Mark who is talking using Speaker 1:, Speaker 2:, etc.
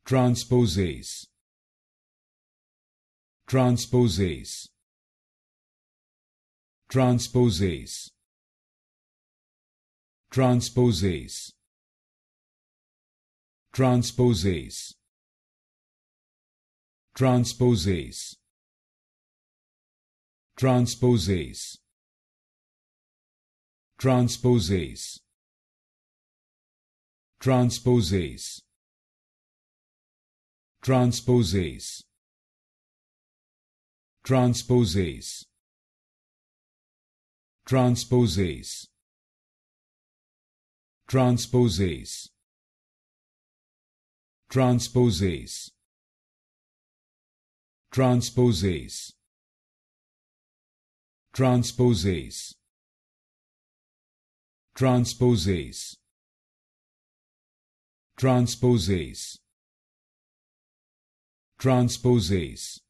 Speaker 1: Transposase. Transposase. Transposase. Transposase. Transposase. Transposase. Transposase. Transposase. Transposase. Transposase. Transposase. Transposase. Transposase. Transposase. Transposase. Transposase. Transposase. Transposase. Transposase.